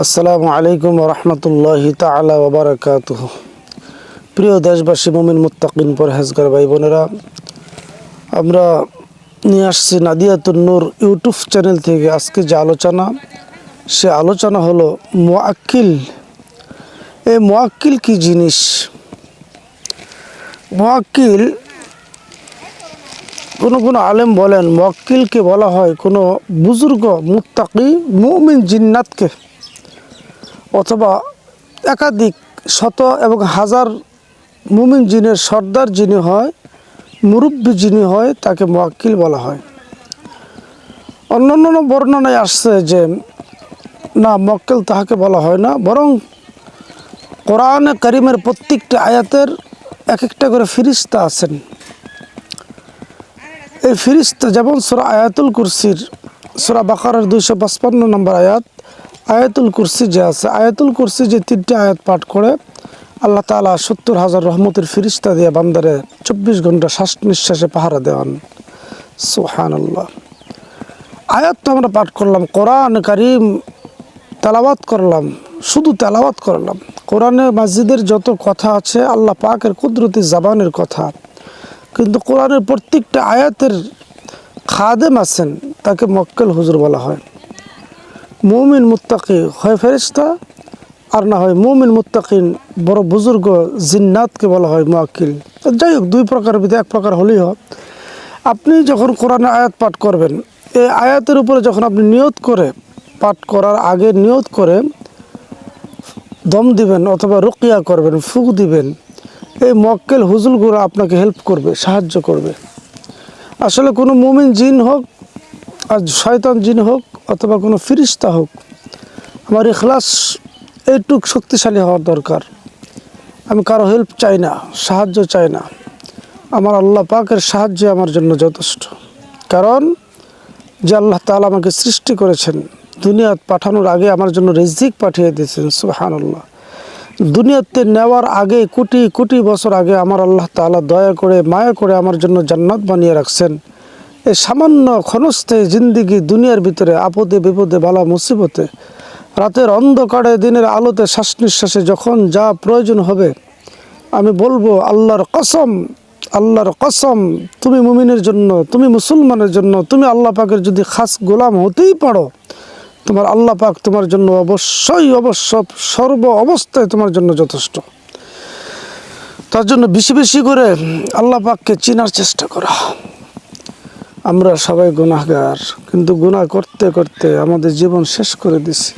আসসালামু আলাইকুম রহমতুল্লাহি তাআলা ওয়া বারাকাতুহু। প্রিয় দেশবাসী, মুমিন মুত্তাকিন পরহেজগার ভাই বোনেরা, আমরা নিয়ে আসছি নাদিয়াতুন নূর ইউটিউব চ্যানেল থেকে আজকে যে আলোচনা, সে আলোচনা হলো মুআক্কিল। এই মুআক্কিল কি জিনিস? মুআক্কিল, কোনো আলেম বলেন মুআক্কিলকে বলা হয় কোনো বুজুর্গ মুত্তাকি মুমিন জিন্নাতকে, অথবা একাধিক শত এবং হাজার মুমিন জিনের সর্দার যিনি হয়, মুরব্বী যিনি হয়, তাকে মুআক্কিল বলা হয়। অন্যান্য বর্ণনায় আসছে যে না, মুআক্কিল তাহাকে বলা হয় না, বরং কোরআনে কারিমের প্রত্যেকটি আয়াতের এক একটা করে ফিরিস্তা আছেন। এই ফিরিস্তা যেমন সূরা আয়াতুল কুরসির, সূরা বাকারার 255 নম্বর আয়াত, আয়াতুল কুরসি যে আছে, আয়াতুল কুরসি যে 3টি আয়াত পাঠ করে আল্লাহ তাআলা 70,000 রহমতের ফিরিস্তা দিয়ে বান্দারে 24 ঘন্টা শ্বাস নিঃশ্বাসে পাহারা দেওয়ান। সুবহানাল্লাহ। আয়াত তো আমরা পাঠ করলাম, কোরআন কারীম তেলাওয়াত করলাম, শুধু তেলাওয়াত করলাম। কোরআনে মাজিদের যত কথা আছে আল্লাহ পাকের কুদরতি জবানের কথা, কিন্তু কোরআনের প্রত্যেকটা আয়াতের খাদেম আছেন, তাকে মুআক্কিল হুজুর বলা হয়। মুমিন মুত্তাকি হয় ফেরেশতা, আর না হয় মুমিন মুত্তাকিন বড় বুজুর্গ জিন্নাতকে বলা হয় মুআক্কিল। যাই হোক, দুই প্রকারের ভিতরে এক প্রকার হলেই হয়। আপনি যখন কোরআনের আয়াত পাঠ করবেন, এই আয়াতের উপরে যখন আপনি নিয়ত করে, পাঠ করার আগে নিয়ত করে দম দিবেন অথবা রুকিয়া করবেন, ফুক দিবেন, এই মুআক্কিল হুজুরগুলো আপনাকে হেল্প করবে, সাহায্য করবে। আসলে কোনো মুমিন জিন হোক আর শয়তান জিন হোক অথবা কোনো ফিরিস্তা হোক, আমার ইখলাস এইটুক শক্তিশালী হওয়ার দরকার। আমি কারো হেল্প চাই না, সাহায্য চাই না, আমার আল্লাহ পাকের সাহায্য আমার জন্য যথেষ্ট। কারণ যে আল্লাহ তাআলা আমাকে সৃষ্টি করেছেন, দুনিয়াত পাঠানোর আগে আমার জন্য রিজিক পাঠিয়ে দিয়েছেন। সুবহানাল্লাহ। দুনিয়াতে নেওয়ার আগে কোটি কোটি বছর আগে আমার আল্লাহ তাআলা দয়া করে মায়া করে আমার জন্য জান্নাত বানিয়ে রাখছেন। এই সামান্য ক্ষণস্থায়ী জিন্দিগি দুনিয়ার ভিতরে আপদে বিপদে বালা মুসিবতে, রাতের অন্ধকারে দিনের আলোতে শ্বাস নিঃশ্বাসে যখন যা প্রয়োজন হবে, আমি বলবো আল্লাহর কসম, আল্লাহর কসম, তুমি মুমিনের জন্য, তুমি মুসলমানের জন্য, তুমি আল্লাহ পাকের যদি খাস গোলাম হতেই পারো, তোমার আল্লাহ পাক তোমার জন্য অবশ্যই সর্ব অবস্থায় তোমার জন্য যথেষ্ট। তার জন্য বেশি বেশি করে আল্লাহ পাককে চেনার চেষ্টা করা। আমরা সবাই গুনাহগার, কিন্তু গুনাহ করতে করতে আমাদের জীবন শেষ করে দিছি।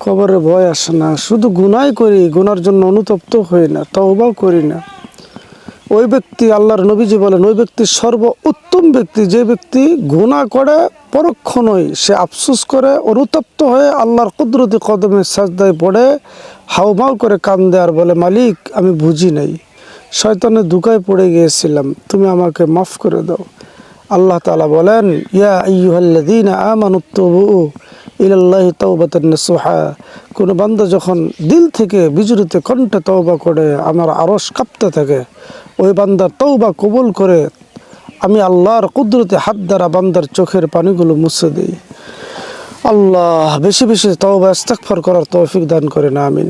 কবরে ভয় আসে না, শুধু গুনাহ করি, গুনার জন্য অনুতপ্ত হই না, তওবাও করি না। ওই ব্যক্তি, আল্লাহর নবীজি বলেন, ওই ব্যক্তি সর্ব উত্তম ব্যক্তি যে ব্যক্তি গুনাহ করে পরক্ষণই সে আফসোস করে, অনুতপ্ত হয়ে আল্লাহর কুদরতি কদমে সাজদায় পড়ে হাউমাউ করে কান্দে আর বলে, মালিক আমি বুঝি নাই, শয়তানের ধোঁকায় পড়ে গিয়েছিলাম, তুমি আমাকে মাফ করে দাও। আল্লাহ তাআলা বলেন, ইয়া আইয়ুহাল্লাযীনা আমানুত্তুবু ইলাল্লাহি তাওবাতান নাসুহা। কোনো বান্দা যখন দিল থেকে বিজড়িত কণ্ঠে তওবা করে, আমার আরশ কাঁপতে থাকে, ওই বান্দার তওবা কবুল করে আমি আল্লাহর কুদরতি হাত দ্বারা বান্দার চোখের পানিগুলো মুছে দিই। আল্লাহ বেশি বেশি তওবা ইস্তেগফার করার তৌফিক দান করেন, আমিন।